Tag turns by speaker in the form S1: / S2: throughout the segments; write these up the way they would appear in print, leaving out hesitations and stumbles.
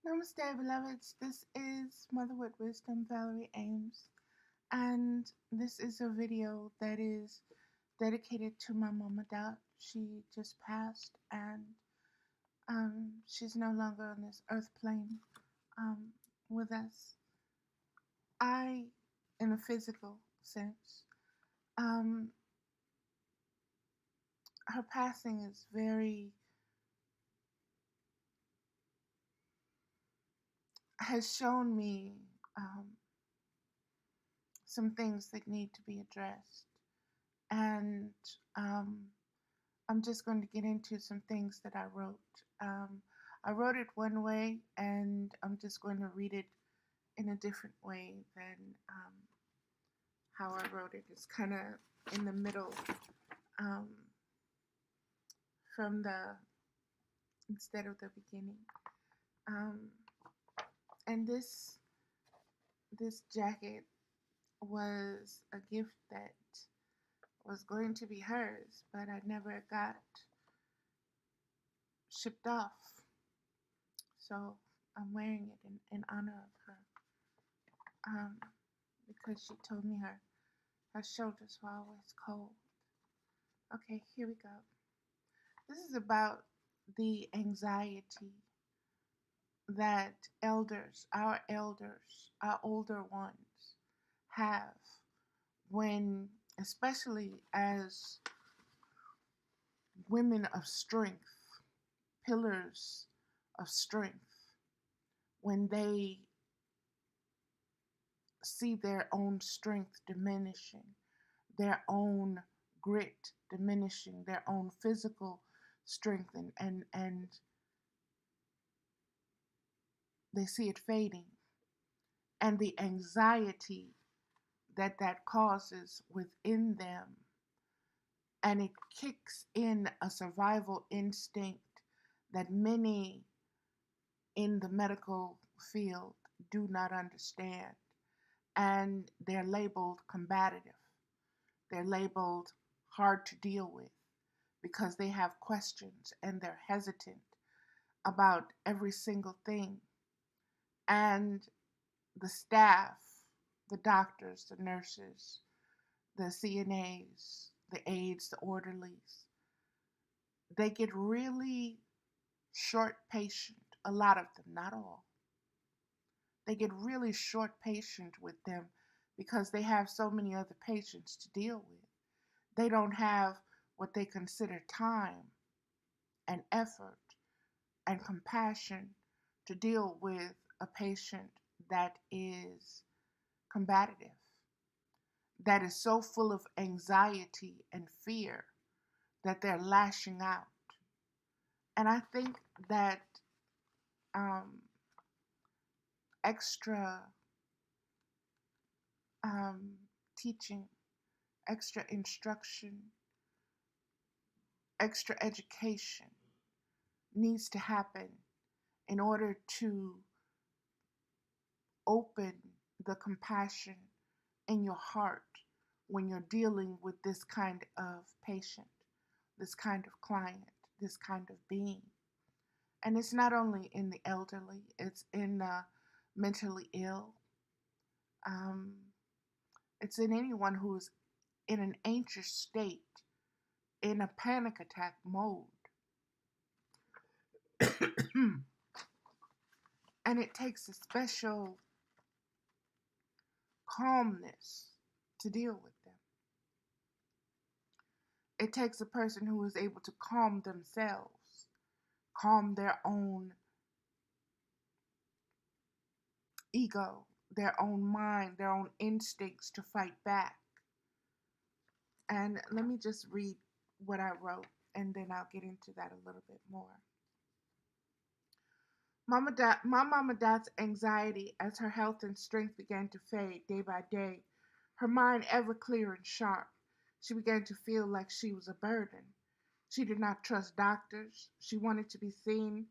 S1: Namaste, beloveds. This is Motherhood Wisdom, Valerie Ames, and this is a video that is dedicated to my mama Dot. She just passed, and she's no longer on this earth plane um, with us. I, in a physical sense, um, her passing is has shown me um, some things that need to be addressed, and um, I'm just going to get into some things that I wrote. Um, I wrote it one way, and I'm just going to read it in a different way than how I wrote it. It's kind of in the middle, um, from the instead of the beginning. Um, and this jacket was a gift that was going to be hers, but I never got shipped off. So I'm wearing it in honor of her. Because she told me her shoulders were always cold. Okay, here we go. This is about the anxiety that our older ones have when, especially as women of strength, pillars of strength, when they see their own strength diminishing, their own grit diminishing, their own physical strength, and they see it fading, and the anxiety that causes within them, and it kicks in a survival instinct that many in the medical field do not understand, and they're labeled combative. They're labeled hard to deal with because they have questions and they're hesitant about every single thing. And the staff, the doctors, the nurses, the CNAs, the aides, the orderlies, they get really short patient, a lot of them, not all. They get really short patient with them because they have so many other patients to deal with. They don't have what they consider time and effort and compassion to deal with a patient that is combative, that is so full of anxiety and fear that they're lashing out. And I think that um, extra um, teaching, extra instruction, extra education needs to happen in order to open the compassion in your heart when you're dealing with this kind of patient, this kind of client, this kind of being. And it's not only in the elderly, it's in the mentally ill. Um, it's in anyone who's in an anxious state, in a panic attack mode. And it takes a special calmness to deal with them. It takes a person who is able to calm themselves, calm their own ego, their own mind, their own instincts to fight back. And let me just read what I wrote, and then I'll get into that a little bit more. My Mama Dot's anxiety as her health and strength began to fade day by day, her mind ever clear and sharp. She began to feel like she was a burden. She did not trust doctors. She wanted to be seen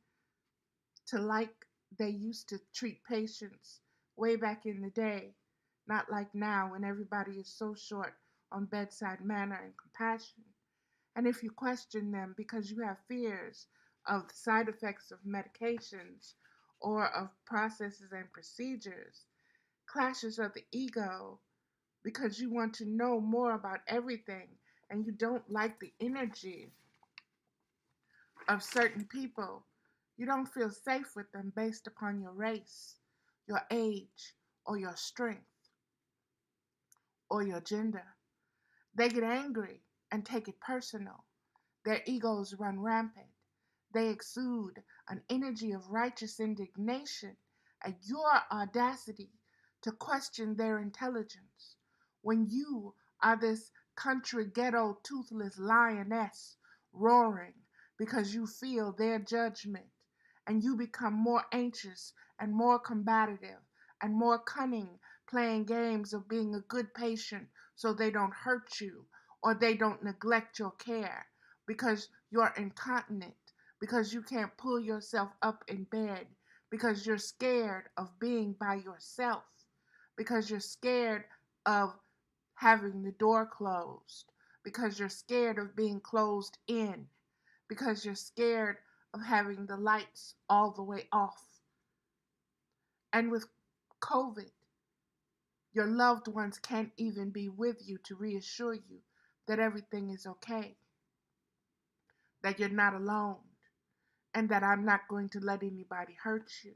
S1: to like they used to treat patients way back in the day, not like now when everybody is so short on bedside manner and compassion. And if you question them because you have fears of the side effects of medications or of processes and procedures, clashes of the ego, because you want to know more about everything and you don't like the energy of certain people. You don't feel safe with them based upon your race, your age, or your strength, or your gender. They get angry and take it personal. Their egos run rampant. They exude an energy of righteous indignation at your audacity to question their intelligence. When you are this country ghetto toothless lioness roaring because you feel their judgment, and you become more anxious and more combative and more cunning, playing games of being a good patient so they don't hurt you or they don't neglect your care because you're incontinent, because you can't pull yourself up in bed, because you're scared of being by yourself, because you're scared of having the door closed, because you're scared of being closed in, because you're scared of having the lights all the way off. And with COVID, your loved ones can't even be with you to reassure you that everything is okay, that you're not alone, and that I'm not going to let anybody hurt you.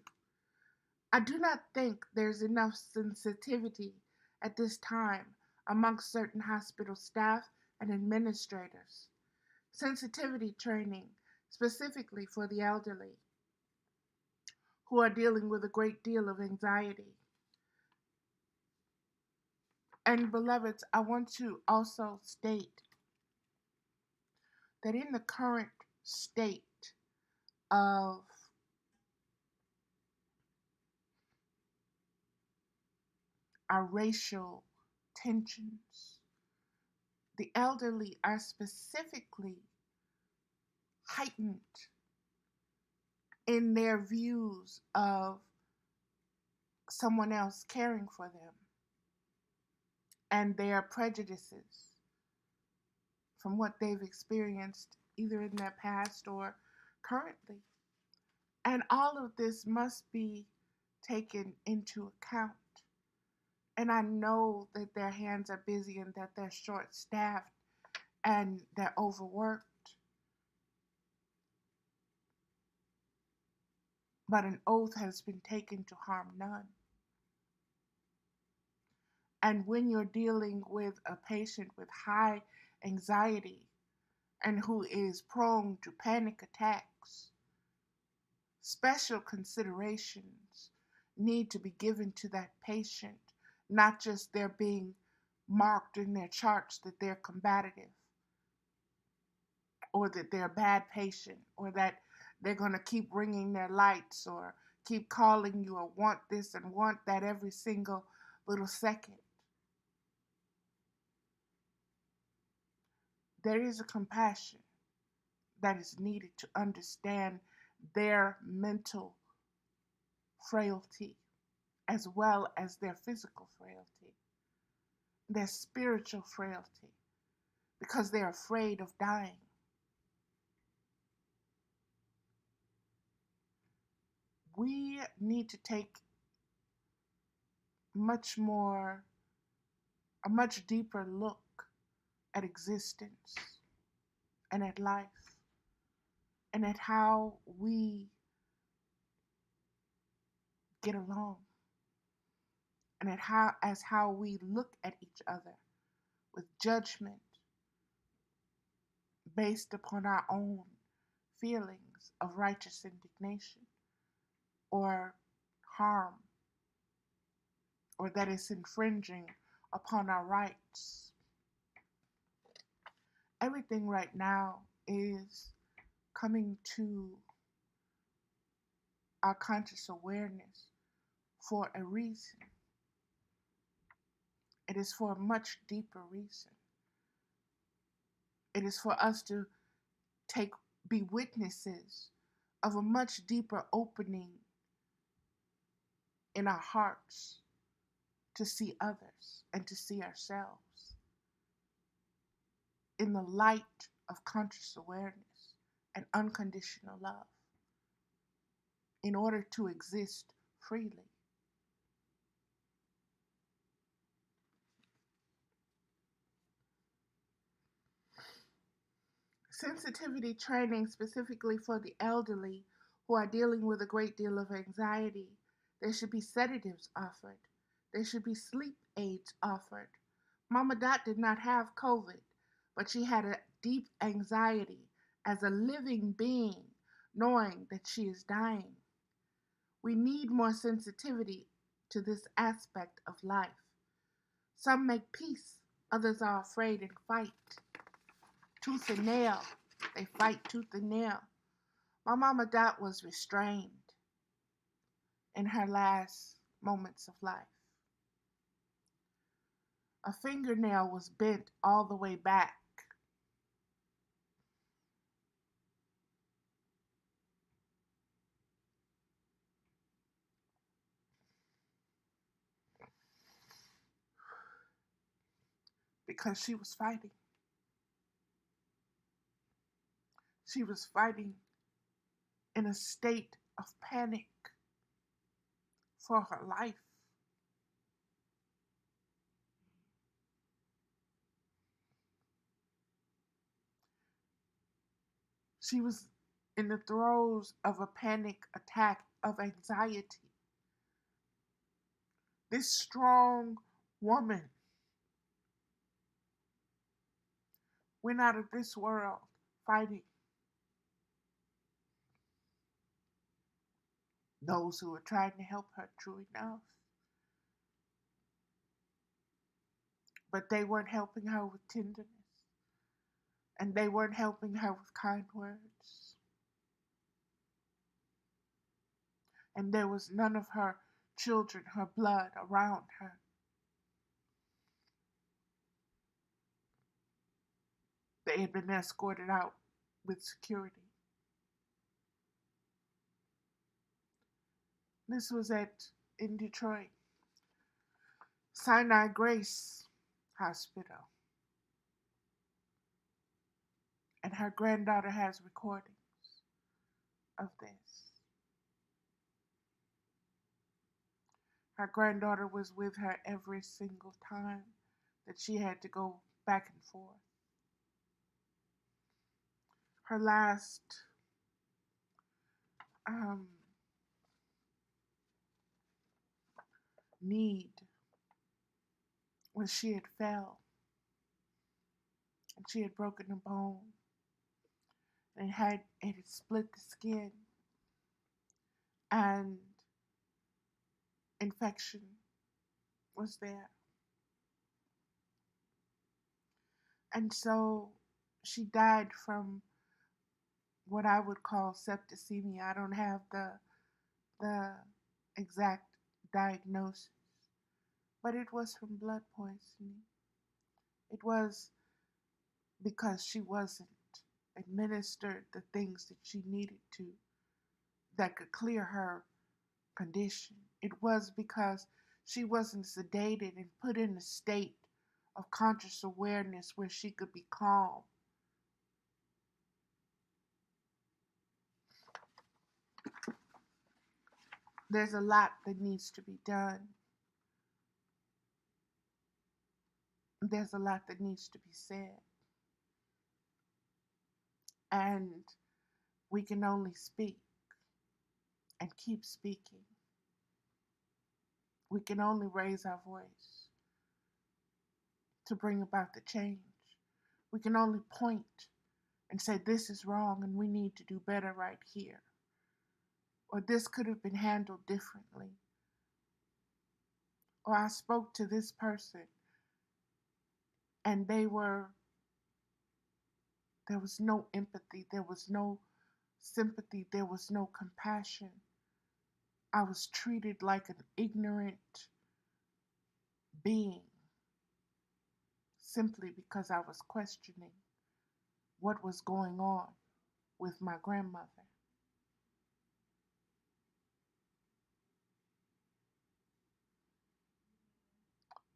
S1: I do not think there's enough sensitivity at this time amongst certain hospital staff and administrators. Sensitivity training specifically for the elderly who are dealing with a great deal of anxiety. And beloveds, I want to also state that in the current state of our racial tensions, the elderly are specifically heightened in their views of someone else caring for them and their prejudices from what they've experienced either in their past or currently. And all of this must be taken into account. And I know that their hands are busy and that they're short staffed and they're overworked. But an oath has been taken to harm none. And when you're dealing with a patient with high anxiety and who is prone to panic attacks, special considerations need to be given to that patient, not just they're being marked in their charts that they're combative or that they're a bad patient or that they're going to keep ringing their lights or keep calling you or want this and want that every single little second. There is a compassion that is needed to understand their mental frailty as well as their physical frailty, their spiritual frailty, because they're afraid of dying. We need to take a much deeper look at existence and at life and at how we get along and at how we look at each other with judgment based upon our own feelings of righteous indignation or harm or that is infringing upon our rights. Everything right now is coming to our conscious awareness for a reason. It is for a much deeper reason. It is for us to be witnesses of a much deeper opening in our hearts to see others and to see ourselves in the light of conscious awareness and unconditional love. in order to exist freely. Sensitivity training specifically for the elderly who are dealing with a great deal of anxiety. There should be sedatives offered. There should be sleep aids offered. Mama Dot did not have COVID, but she had a deep anxiety as a living being, knowing that she is dying. We need more sensitivity to this aspect of life. Some make peace, others are afraid and fight. Tooth and nail. They fight tooth and nail. My mama Dot was restrained in her last moments of life. A fingernail was bent all the way back. Because she was fighting. She was fighting in a state of panic for her life. She was in the throes of a panic attack of anxiety. This strong woman went out of this world fighting those who were trying to help her, true enough. But they weren't helping her with tenderness, and they weren't helping her with kind words. And there was none of her children, her blood around her. They had been escorted out with security. This was in Detroit, Sinai Grace Hospital. And her granddaughter has recordings of this. Her granddaughter was with her every single time that she had to go back and forth. Her last need when she had fell and she had broken a bone and it had split the skin and infection was there. And so she died from what I would call septicemia. I don't have the exact diagnosis, but it was from blood poisoning. It was because she wasn't administered the things that she needed to that could clear her condition. It was because she wasn't sedated and put in a state of conscious awareness where she could be calm. There's a lot that needs to be done. There's a lot that needs to be said. And we can only speak and keep speaking. We can only raise our voice to bring about the change. We can only point and say, this is wrong and we need to do better right here. Or this could have been handled differently. Or I spoke to this person and there was no empathy, there was no sympathy, there was no compassion. I was treated like an ignorant being simply because I was questioning what was going on with my grandmother.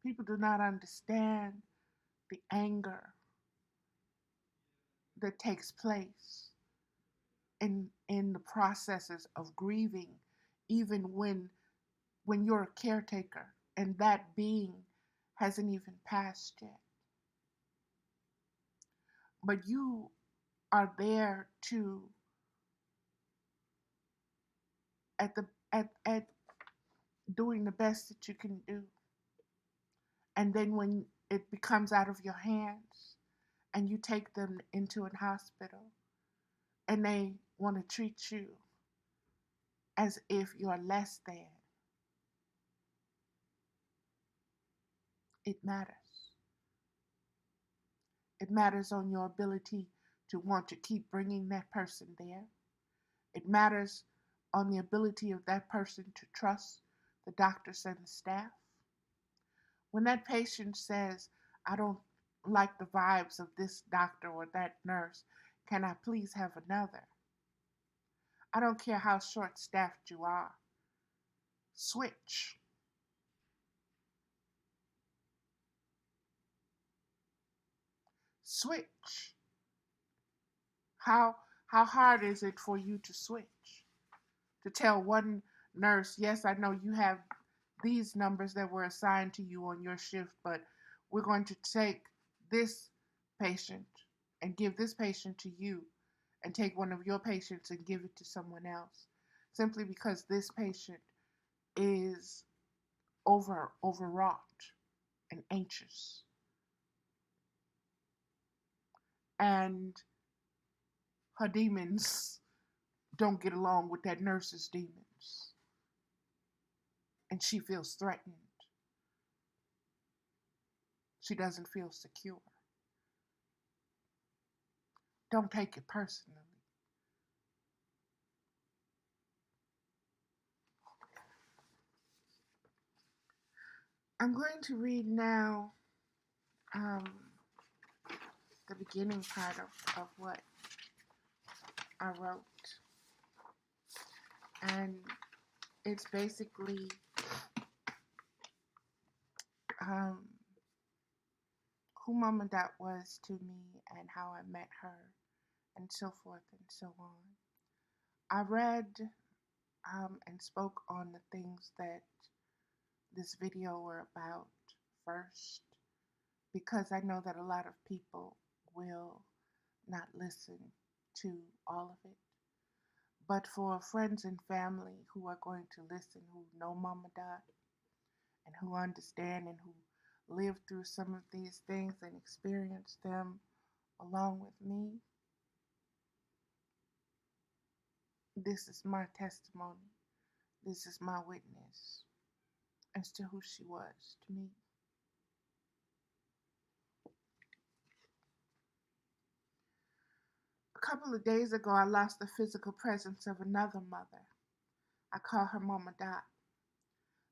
S1: People do not understand the anger that takes place in the processes of grieving, even when you're a caretaker and that being hasn't even passed yet. But you are there to at the at doing the best that you can do. And then when it becomes out of your hands and you take them into a hospital and they want to treat you as if you're less than, it matters. It matters on your ability to want to keep bringing that person there. It matters on the ability of that person to trust the doctors and the staff. When that patient says, I don't like the vibes of this doctor or that nurse, can I please have another? I don't care how short staffed you are. Switch. Switch. How how hard is it for you to switch? To tell one nurse, yes, I know you have these numbers that were assigned to you on your shift, but we're going to take this patient and give this patient to you and take one of your patients and give it to someone else simply because this patient is overwrought and anxious and her demons don't get along with that nurse's demons and she feels threatened. She doesn't feel secure. Don't take it personally. I'm going to read now um, the beginning part of what I wrote. And it's basically um, who Mama Dot was to me and how I met her and so forth and so on. I read and spoke on the things that this video were about first because I know that a lot of people will not listen to all of it. But for friends and family who are going to listen, who know Mama Dot and who understand and who lived through some of these things and experienced them along with me, this is my testimony. This is my witness as to who she was to me. A couple of days ago, I lost the physical presence of another mother. I call her Mama Dot.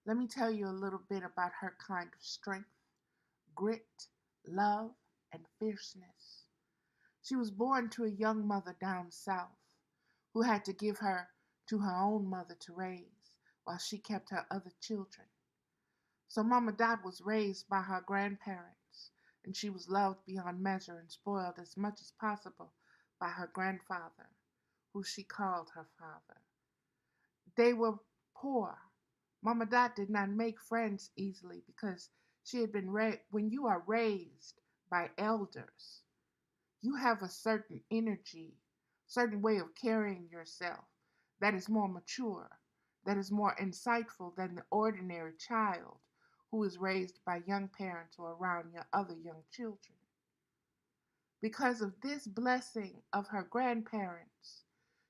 S1: Let me tell you a little bit about her kind of strength, grit, love, and fierceness. She was born to a young mother down south who had to give her to her own mother to raise while she kept her other children. So Mama Dot was raised by her grandparents, and she was loved beyond measure and spoiled as much as possible by her grandfather, who she called her father. They were poor. Mama Dot did not make friends easily because she had been when you are raised by elders, you have a certain energy, certain way of carrying yourself that is more mature, that is more insightful than the ordinary child who is raised by young parents or around your other young children. Because of this blessing of her grandparents,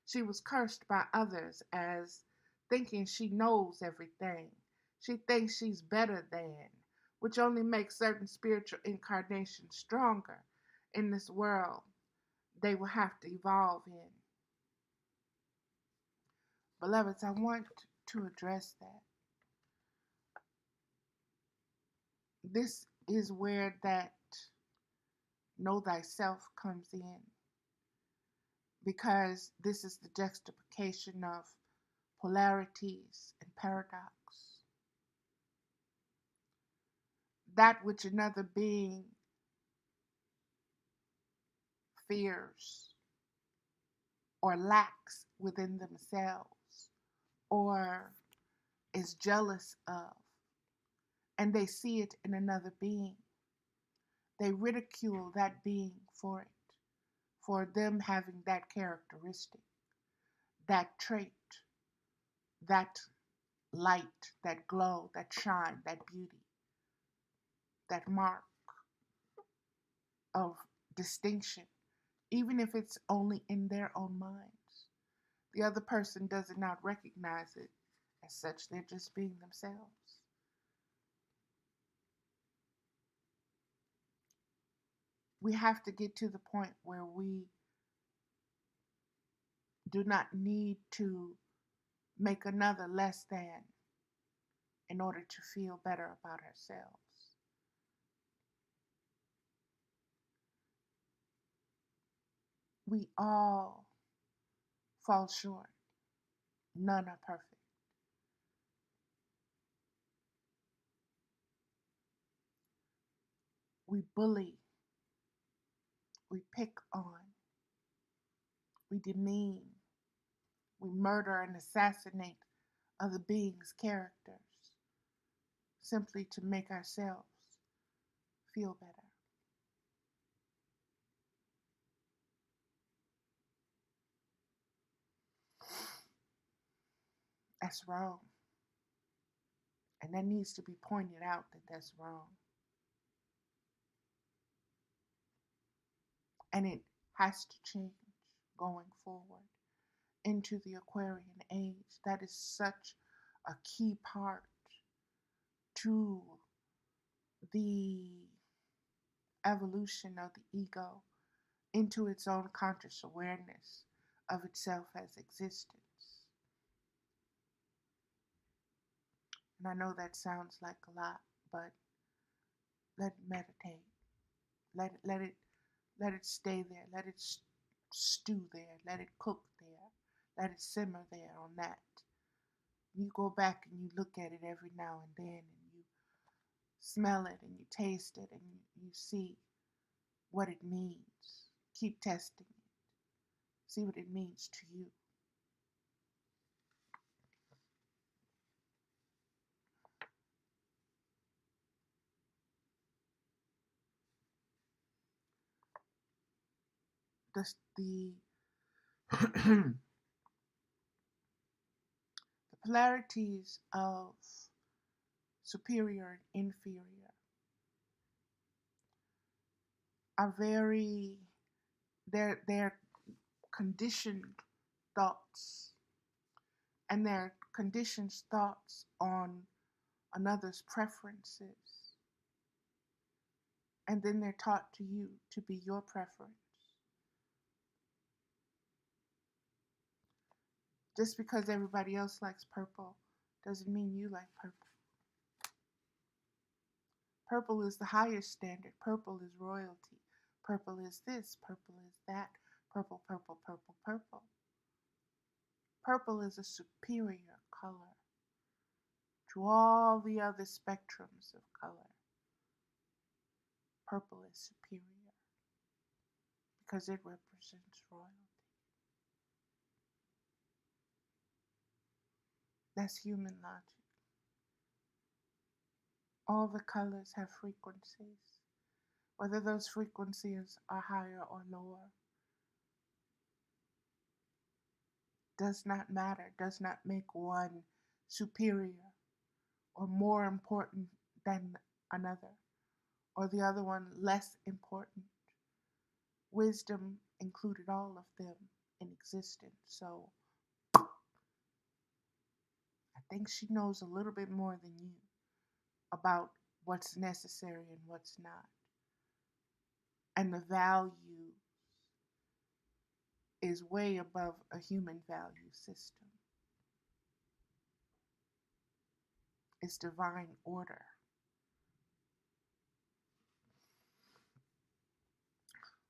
S1: she was cursed by others as thinking she knows everything. She thinks she's better than, which only makes certain spiritual incarnations stronger in this world they will have to evolve in. Beloveds, I want to address that. This is where that know thyself comes in because this is the juxtaposition of polarities and paradox. That which another being fears or lacks within themselves or is jealous of, and they see it in another being. They ridicule that being for it, for them having that characteristic, that trait, that light, that glow, that shine, that beauty, that mark of distinction, even if it's only in their own minds. The other person does not recognize it as such, they're just being themselves. We have to get to the point where we do not need to make another less than in order to feel better about ourselves. We all fall short. None are perfect. We bully, we pick on, we demean, we murder and assassinate other beings' characters simply to make ourselves feel better. That's wrong. And that needs to be pointed out that that's wrong. And it has to change going forward into the Aquarian age. That is such a key part to the evolution of the ego into its own conscious awareness of itself as existence. And I know that sounds like a lot, but let it meditate. Let it stay there. Let it stew there. Let it cook there. Let it simmer there on that. You go back and you look at it every now and then and you smell it and you taste it and you see what it means. Keep testing it. See what it means to you. The the polarities of superior and inferior are very they're conditioned thoughts, and they're conditioned thoughts on another's preferences, and then they're taught to you to be your preference. Just because everybody else likes purple doesn't mean you like purple. Purple is the highest standard. Purple is royalty. Purple is this. Purple is that. Purple, purple, purple, purple. Purple is a superior color to all the other spectrums of color. Purple is superior because it represents royalty. That's human logic. All the colors have frequencies. Whether those frequencies are higher or lower does not matter, does not make one superior or more important than another, or the other one less important. Wisdom included all of them in existence, so I think she knows a little bit more than you about what's necessary and what's not. And the value is way above a human value system. It's divine order.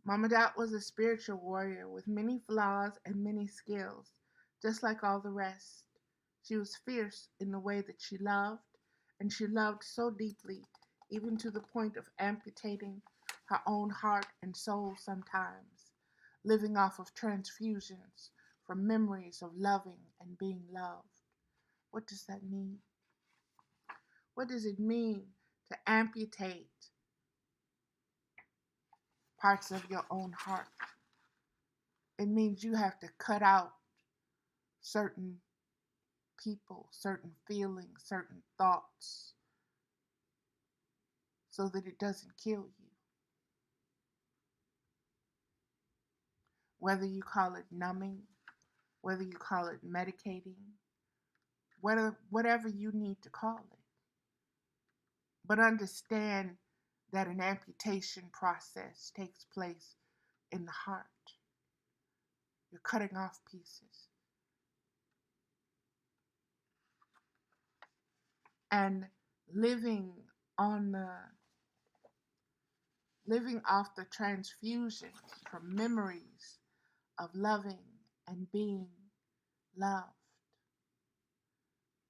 S1: Mama Dot was a spiritual warrior with many flaws and many skills, just like all the rest. She was fierce in the way that she loved, and she loved so deeply, even to the point of amputating her own heart and soul sometimes, living off of transfusions from memories of loving and being loved. What does that mean? What does it mean to amputate parts of your own heart? It means you have to cut out certain people, certain feelings, certain thoughts so that it doesn't kill you. Whether you call it numbing, whether you call it medicating, whatever you need to call it. But understand that an amputation process takes place in the heart. You're cutting off pieces. And living on the living off the transfusions from memories of loving and being loved.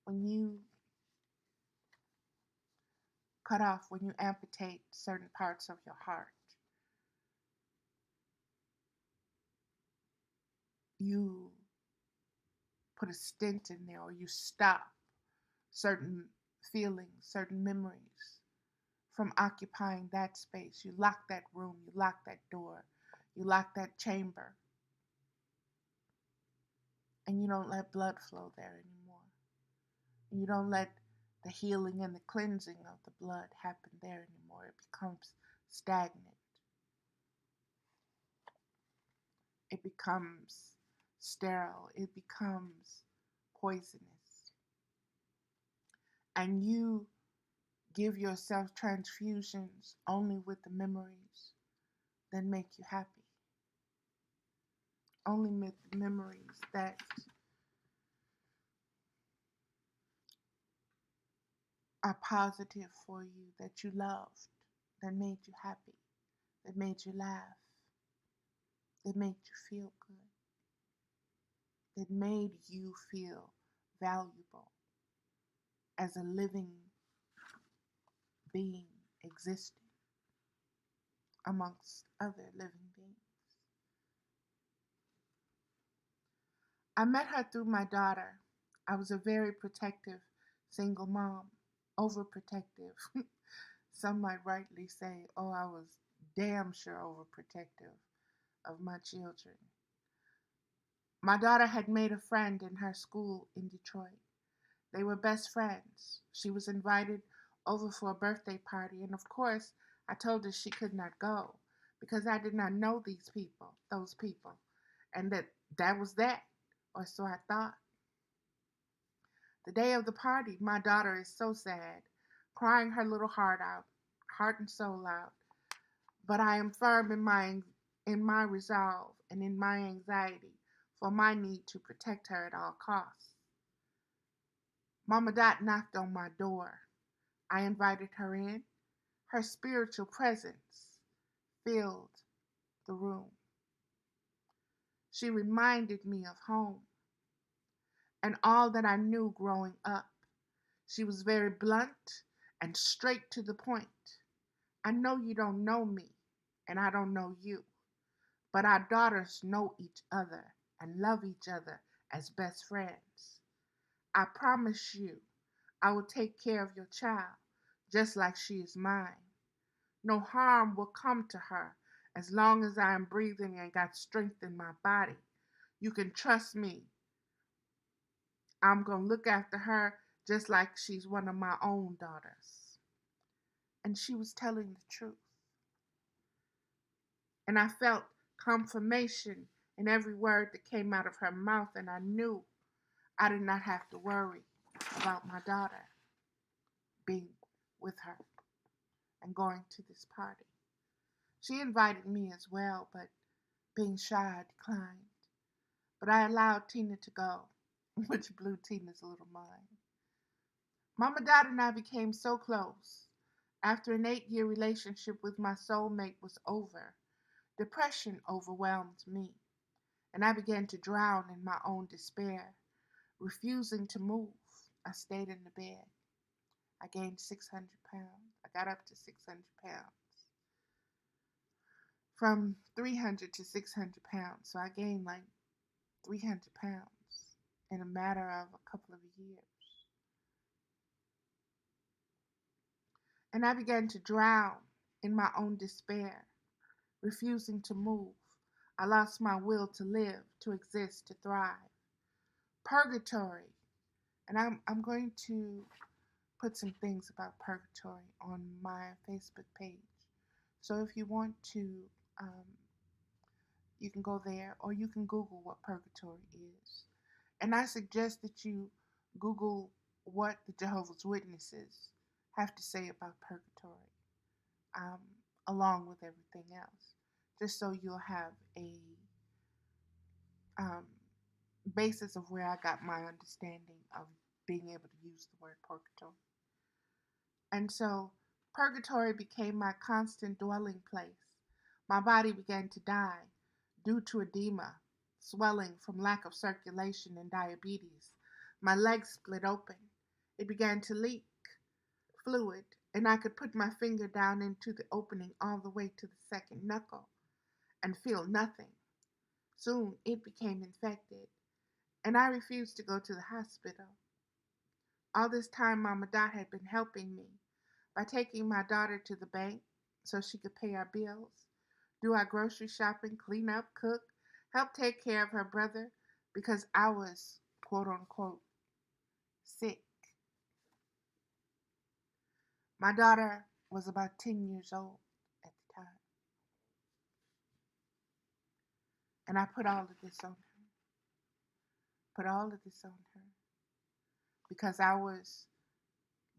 S1: When you cut off, when you amputate certain parts of your heart, you put a stent in there, or you stop certain feelings, certain memories from occupying that space. You lock that room, you lock that door, you lock that chamber, and you don't let blood flow there anymore. You don't let the healing and the cleansing of the blood happen there anymore. It becomes stagnant. It becomes sterile. It becomes poisonous. And you give yourself transfusions only with the memories that make you happy. Only with the memories that are positive for you, that you loved, that made you happy, that made you laugh, that made you feel good, that made you feel valuable as a living being existing amongst other living beings. I met her through my daughter. I was a very protective single mom, overprotective. Some might rightly say, oh, I was damn sure overprotective of my children. My daughter had made a friend in her school in Detroit. They were best friends. She was invited over for a birthday party, and of course, I told her she could not go because I did not know those people, and that was that, or so I thought. The day of the party, my daughter is so sad, crying her little heart and soul out. But I am firm in my resolve and in my anxiety for my need to protect her at all costs. Mama Dot knocked on my door. I invited her in. Her spiritual presence filled the room. She reminded me of home and all that I knew growing up. She was very blunt and straight to the point. I know you don't know me, and I don't know you, but our daughters know each other and love each other as best friends. I promise you, I will take care of your child just like she is mine. No harm will come to her as long as I am breathing and got strength in my body. You can trust me. I'm going to look after her just like she's one of my own daughters. And she was telling the truth. And I felt confirmation in every word that came out of her mouth, and I knew I did not have to worry about my daughter being with her and going to this party. She invited me as well, but being shy, I declined. But I allowed Tina to go, which blew Tina's little mind. Mama Dot and I became so close. After an 8-year relationship with my soulmate was over, depression overwhelmed me, and I began to drown in my own despair, refusing to move. I stayed in the bed. I gained 600 pounds. I got up to 600 pounds. From 300 to 600 pounds. So I gained like 300 pounds in a matter of a couple of years. And I began to drown in my own despair, refusing to move. I lost my will to live, to exist, to thrive. Purgatory. And I'm going to put some things about purgatory on my Facebook page. So if you want to, um, you can go there or you can Google what purgatory is. And I suggest that you Google what the Jehovah's Witnesses have to say about purgatory, um, along with everything else, just so you'll have a um, basis of where I got my understanding of being able to use the word purgatory. And so purgatory became my constant dwelling place. My body began to die due to edema, swelling from lack of circulation and diabetes. My legs split open. It began to leak fluid, and I could put my finger down into the opening all the way to the second knuckle and feel nothing. Soon it became infected, and I refused to go to the hospital. All this time, Mama Dot had been helping me by taking my daughter to the bank so she could pay our bills, do our grocery shopping, clean up, cook, help take care of her brother because I was, quote unquote, sick. My daughter was about 10 years old at the time, and I put all of this on her, because I was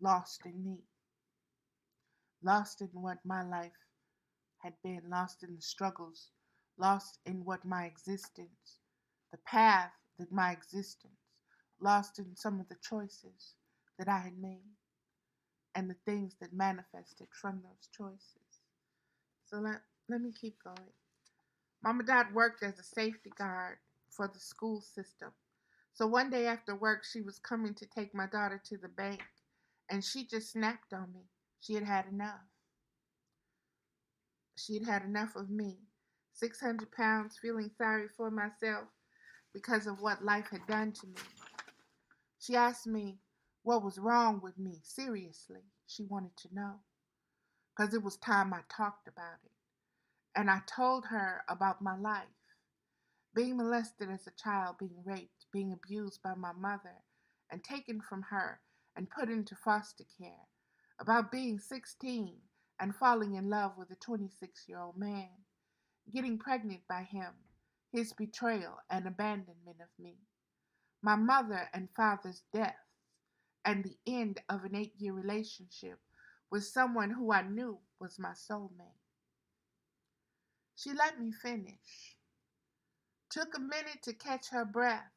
S1: lost in me, lost in what my life had been, lost in the struggles, lost in what my existence, the path that my existence, lost in some of the choices that I had made and the things that manifested from those choices. So let me keep going. Mama Dot worked as a safety guard for the school system. So one day after work, she was coming to take my daughter to the bank, and she just snapped on me. She had had enough. She had had enough of me. 600 pounds, feeling sorry for myself because of what life had done to me. She asked me what was wrong with me. Seriously, she wanted to know. Because it was time I talked about it. And I told her about my life. Being molested as a child, being raped, being abused by my mother, and taken from her and put into foster care. About being 16 and falling in love with a 26-year-old man. Getting pregnant by him. His betrayal and abandonment of me. My mother and father's deaths. And the end of an 8-year relationship with someone who I knew was my soulmate. She let me finish. Took a minute to catch her breath.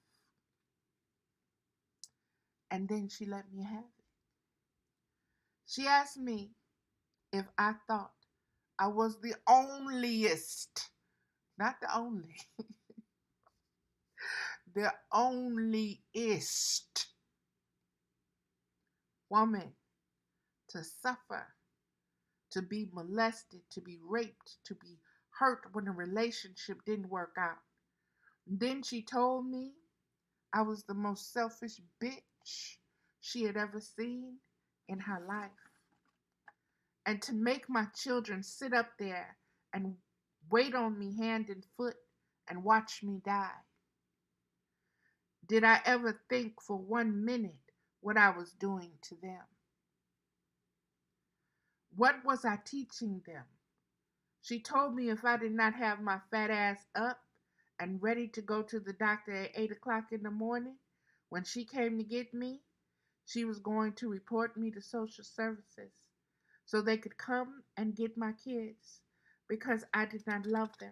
S1: And then she let me have it. She asked me if I thought I was the onlyest, not the only, the onlyest woman to suffer, to be molested, to be raped, to be hurt when a relationship didn't work out. Then she told me I was the most selfish bitch she had ever seen in her life. And to make my children sit up there and wait on me hand and foot and watch me die. Did I ever think for 1 minute what I was doing to them? What was I teaching them? She told me if I did not have my fat ass up and ready to go to the doctor at 8 o'clock in the morning, when she came to get me, she was going to report me to social services so they could come and get my kids because I did not love them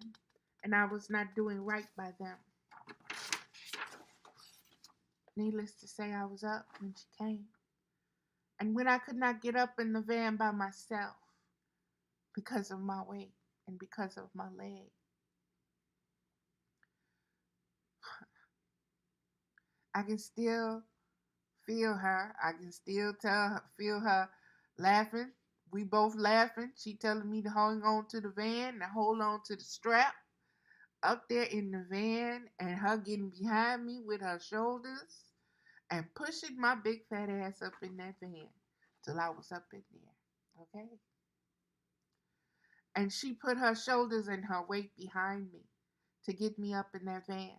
S1: and I was not doing right by them. Needless to say, I was up when she came. And when I could not get up in the van by myself because of my weight and because of my leg, I can still feel her. I can still feel her laughing. We both laughing. She telling me to hang on to the van and hold on to the strap. up there in the van and her getting behind me with her shoulders and pushing my big fat ass up in that van till I was up in there. Okay? And she put her shoulders and her weight behind me to get me up in that van.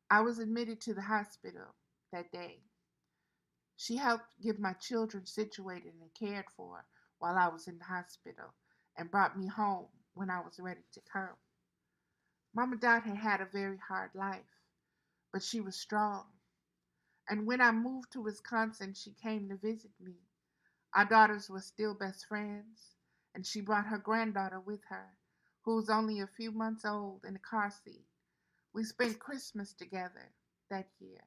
S1: I was admitted to the hospital that day. She helped get my children situated and cared for while I was in the hospital and brought me home when I was ready to come. Mama Dot had had a very hard life, but she was strong. And when I moved to Wisconsin, she came to visit me. Our daughters were still best friends, and she brought her granddaughter with her, who was only a few months old, in a car seat. We spent Christmas together that year.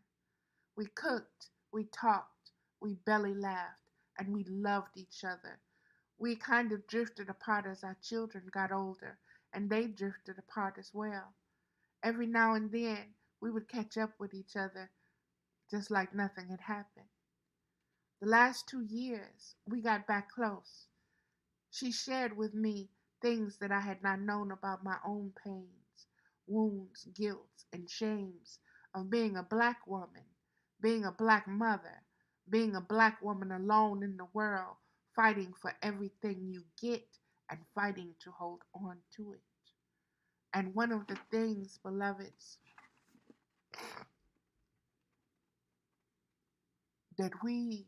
S1: We cooked, we talked, we belly laughed, and we loved each other. We kind of drifted apart as our children got older, and they drifted apart as well. Every now and then, we would catch up with each other just like nothing had happened. The last 2 years, we got back close. She shared with me things that I had not known about my own pains, wounds, guilt, and shames of being a black woman, being a black mother, being a black woman alone in the world, fighting for everything you get and fighting to hold on to it. And one of the things, beloveds, that we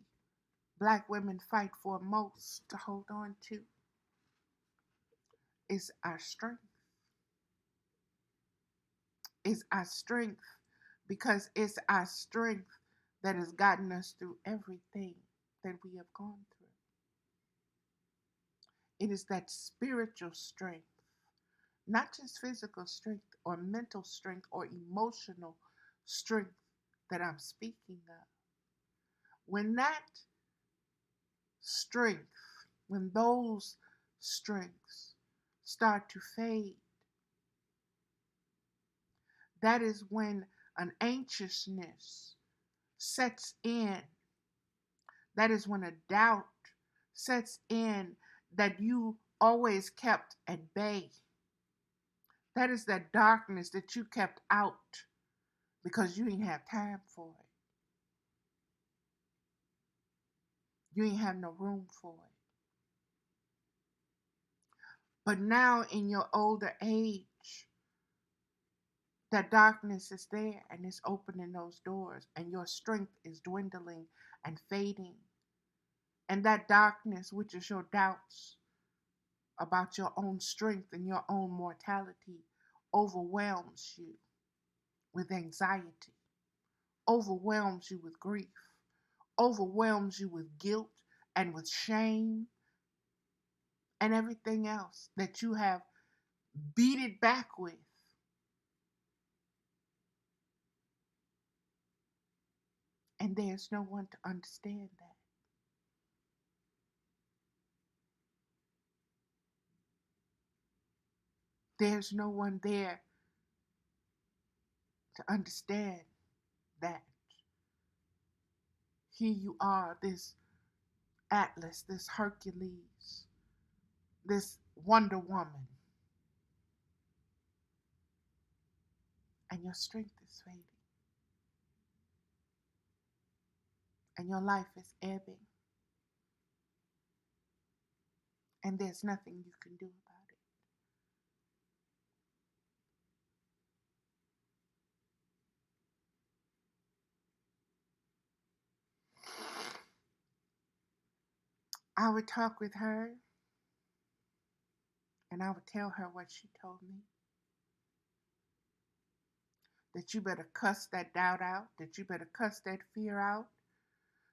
S1: black women fight for most to hold on to is our strength. Is our strength because it's our strength that has gotten us through everything that we have gone through. It is that spiritual strength, not just physical strength or mental strength or emotional strength that I'm speaking of. When that strength, when those strengths start to fade, that is when an anxiousness sets in. That is when a doubt sets in that you always kept at bay. That is that darkness that you kept out because you didn't have time for it. You didn't have no room for it. But now in your older age, that darkness is there and it's opening those doors, and your strength is dwindling and fading. And that darkness, which is your doubts about your own strength and your own mortality, overwhelms you with anxiety, overwhelms you with grief, overwhelms you with guilt and with shame and everything else that you have beat it back with. And there's no one to understand that. There's no one there to understand that. Here you are, this Atlas, this Hercules, this Wonder Woman, and your strength is fading, and your life is ebbing, and there's nothing you can do about it. I would talk with her, and I would tell her what she told me. That you better cuss that doubt out, that you better cuss that fear out,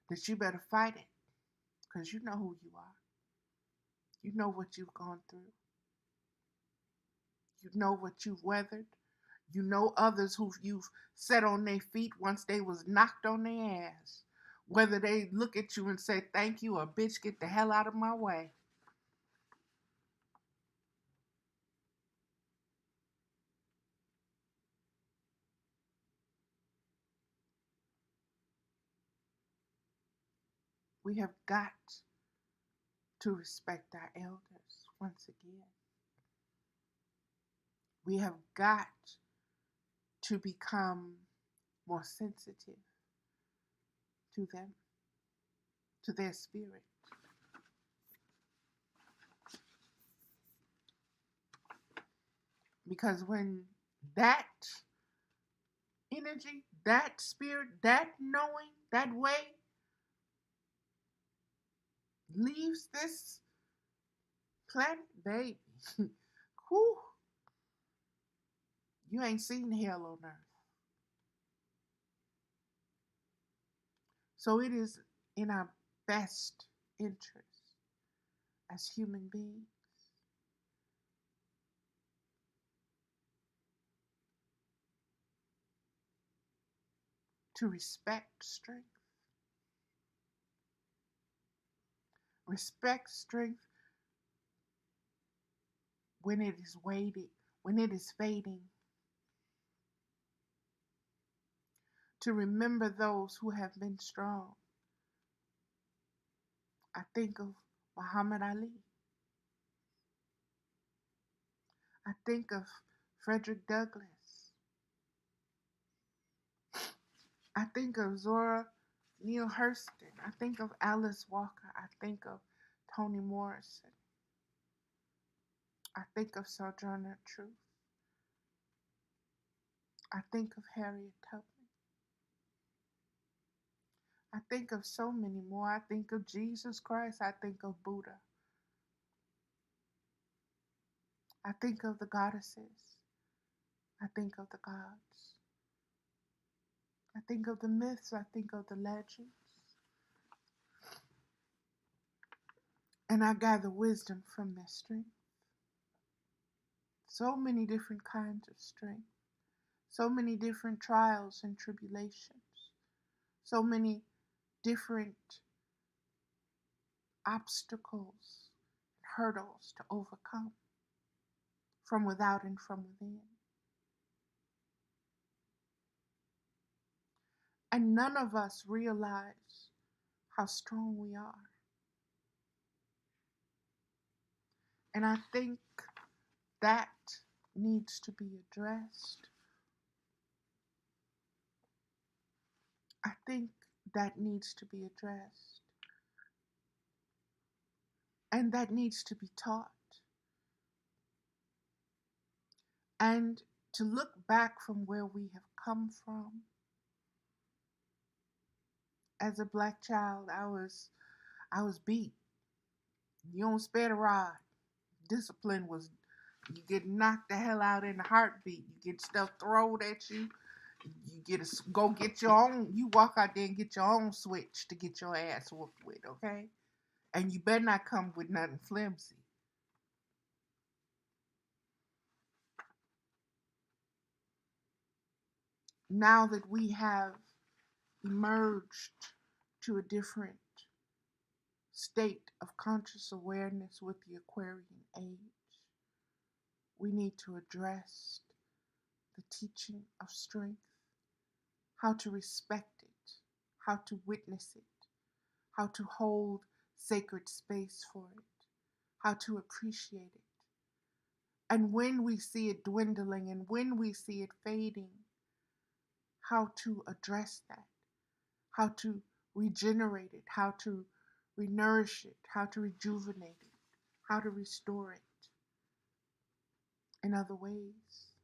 S1: that you better fight it, because you know who you are. You know what you've gone through. You know what you've weathered. You know others who you've set on their feet once they was knocked on their ass. Whether they look at you and say thank you or bitch get the hell out of my way. We have got to respect our elders once again. We have got to become more sensitive to them, to their spirit. Because when that energy, that spirit, that knowing, that way leaves this planet, baby, whew, you ain't seen hell on earth. So it is in our best interest as human beings to respect strength. Respect strength when it is waiting, when it is fading. To remember those who have been strong. I think of Muhammad Ali. I think of Frederick Douglass. I think of Zora Neale Hurston. I think of Alice Walker. I think of Toni Morrison. I think of Sojourner Truth. I think of Harriet Tubman. I think of so many more. I think of Jesus Christ. I think of Buddha. I think of the goddesses. I think of the gods. I think of the myths. I think of the legends. And I gather wisdom from their strength. So many different kinds of strength. So many different trials and tribulations. So many different obstacles, hurdles to overcome from without and from within. And none of us realize how strong we are. And I think that needs to be addressed. I think that needs to be addressed. And that needs to be taught. And to look back from where we have come from. As a black child, I was beat. You don't spare the rod. Discipline was, you get knocked the hell out in a heartbeat. You get stuff thrown at you. You go get your own. You walk out there and get your own switch to get your ass whooped with, okay? And you better not come with nothing flimsy. Now that we have emerged to a different state of conscious awareness with the Aquarian age, we need to address the teaching of strength, how to respect it, how to witness it, how to hold sacred space for it, how to appreciate it. And when we see it dwindling and when we see it fading, how to address that, how to regenerate it, how to renourish it, how to rejuvenate it, how to restore it in other ways.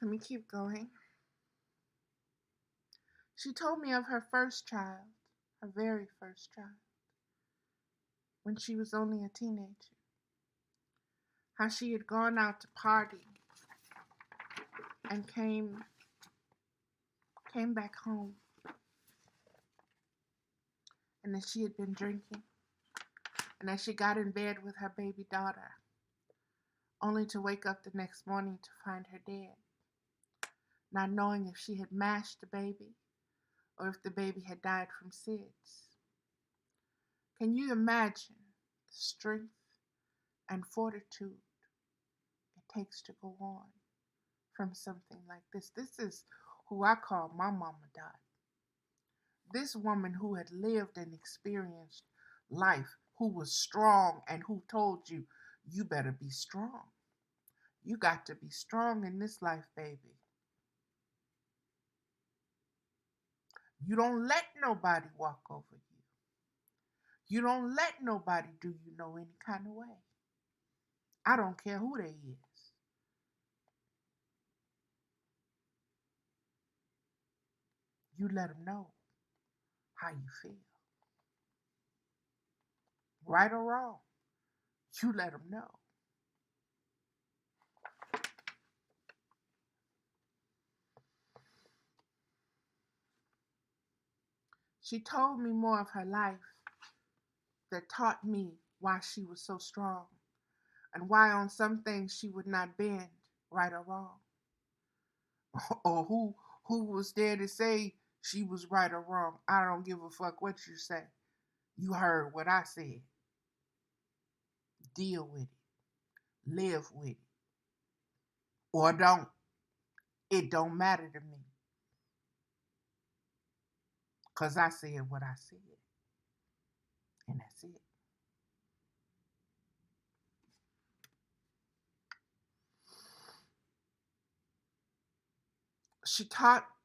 S1: Let me keep going. She told me of her first child, her very first child, when she was only a teenager. How she had gone out to party and came back home, and that she had been drinking, and that she got in bed with her baby daughter, only to wake up the next morning to find her dead, not knowing if she had mashed the baby or if the baby had died from SIDS. Can you imagine the strength and fortitude it takes to go on from something like this? This is who I call my mama died. This woman who had lived and experienced life, who was strong and who told you, you better be strong. You got to be strong in this life, baby. You don't let nobody walk over you. You don't let nobody do you no any kind of way. I don't care who they is. You let them know how you feel. Right or wrong, you let them know. She told me more of her life that taught me why she was so strong and why on some things she would not bend, right or wrong. Or who was there to say she was right or wrong. I don't give a fuck what you say. You heard what I said. Deal with it. Live with it. Or don't. It don't matter to me. Because I said what I said. And that's it.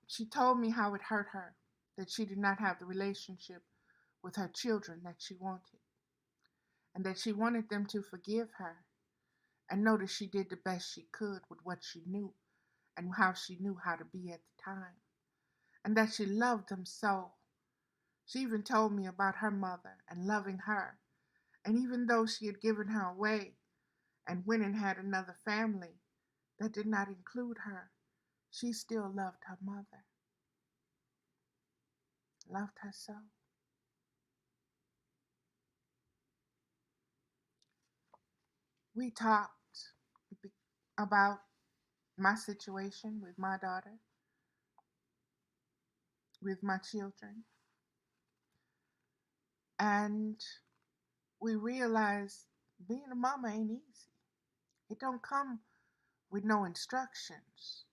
S1: She told me how it hurt her that she did not have the relationship with her children that she wanted, and that she wanted them to forgive her and know that she did the best she could with what she knew and how she knew how to be at the time, and that she loved them so. She even told me about her mother and loving her, and even though she had given her away and went and had another family that did not include her, she still loved her mother, loved her so. We talked about my situation with my daughter, with my children, and we realized being a mama ain't easy. It don't come with no instructions.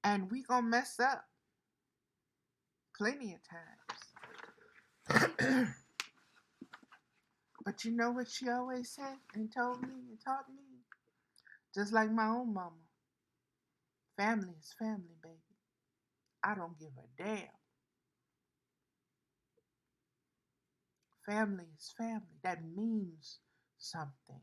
S1: And we gonna mess up plenty of times. But you know what she always said and told me and taught me? Just like my own mama. Family is family, baby. I don't give a damn. Family is family. That means something.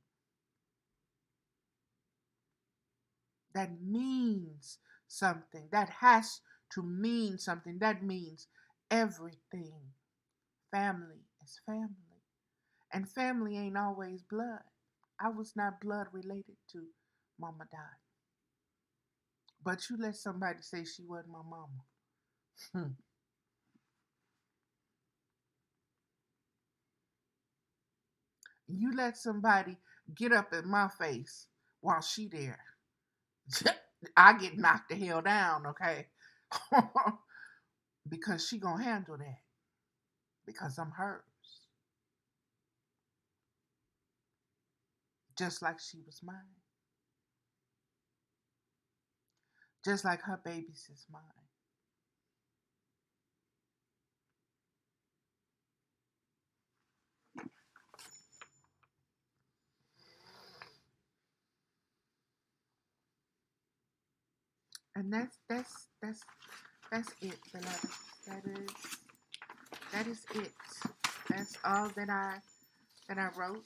S1: That means something. That has to mean something. That means everything. Family is family. And family ain't always blood. I was not blood related to Mama Dot. But you let somebody say she wasn't my mama. You let somebody get up in my face while she there. I get knocked the hell down, okay? Because she gonna handle that. Because I'm hers. Just like she was mine. Just like her babies is mine. And that's it, beloved. That is that is it. That's all that I wrote.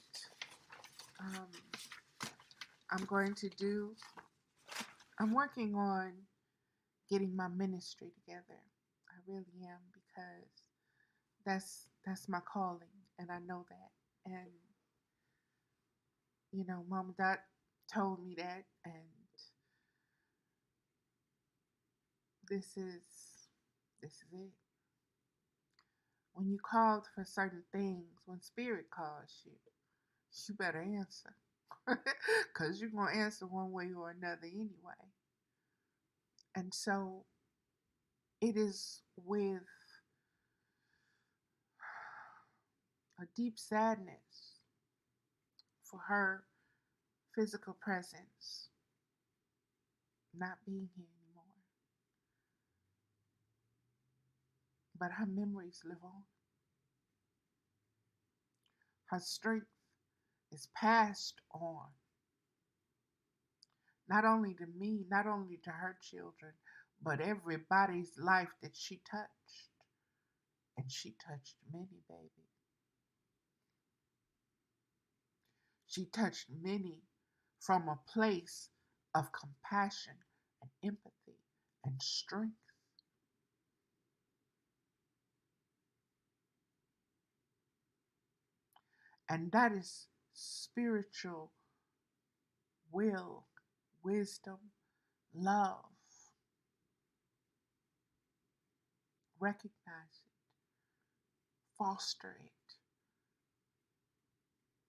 S1: Um, I'm going to do. I'm working on getting my ministry together. I really am because that's my calling, and I know that. And Mama Dot told me that, and this is this is it. When you called for certain things, when Spirit calls you, you better answer, because you're gonna answer one way or another anyway. And so it is with a deep sadness for her physical presence not being here anymore. but her memories live on. Her strength is passed on, not only to me, not only to her children, but everybody's life that she touched. And she touched many, baby. She touched many from a place of compassion and empathy and strength. And that is spiritual will, wisdom, love. Recognize it, foster it,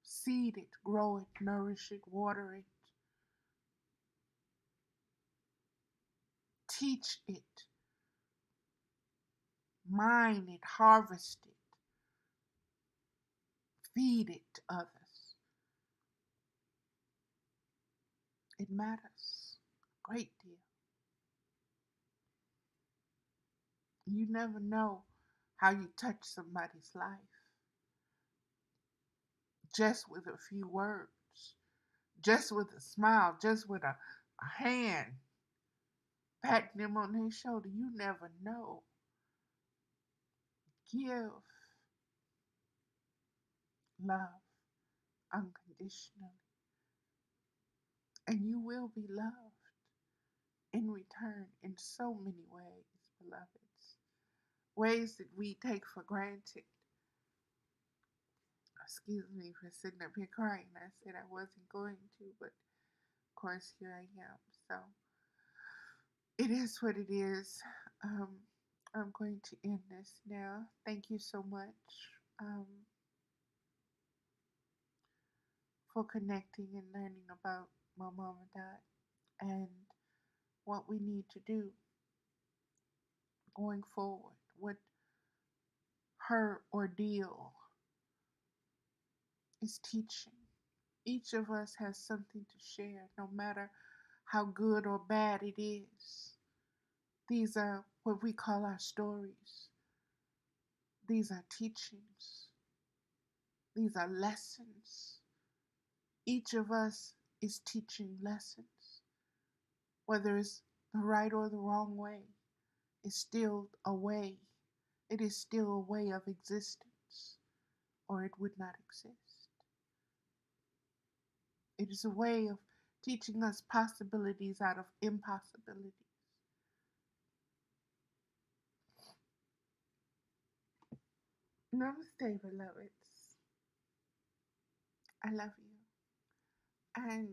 S1: seed it, grow it, nourish it, water it, teach it, mine it, harvest it, feed it to others. It matters a great deal. You never know how you touch somebody's life just with a few words, just with a smile, just with a hand patting them on their shoulder. You never know. Give love unconditionally, and you will be loved in return in so many ways, beloveds. Ways that we take for granted. Excuse me for sitting up here crying. I said I wasn't going to, but of course here I am. So it is what it is. Um, I'm going to end this now. Thank you so much um, for connecting and learning about my mom and dad and what we need to do going forward, what her ordeal is teaching. Each of us has something to share, no matter how good or bad it is. These are what we call our stories. These are teachings. These are lessons. Each of us is teaching lessons. Whether it's the right or the wrong way, it's still a way. It is still a way of existence, or it would not exist. It is a way of teaching us possibilities out of impossibilities. Namaste, beloveds. I love you. And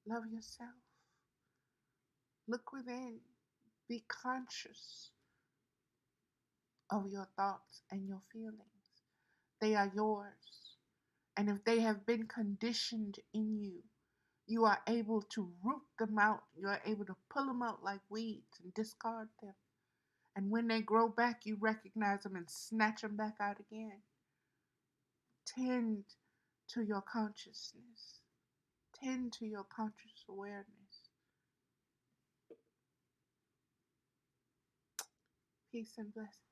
S1: love yourself. Look within. Be conscious of your thoughts and your feelings. They are yours. And if they have been conditioned in you, you are able to root them out. You are able to pull them out like weeds and discard them. And when they grow back, you recognize them and snatch them back out again. Tend to your consciousness. Tend to your conscious awareness. Peace and blessings.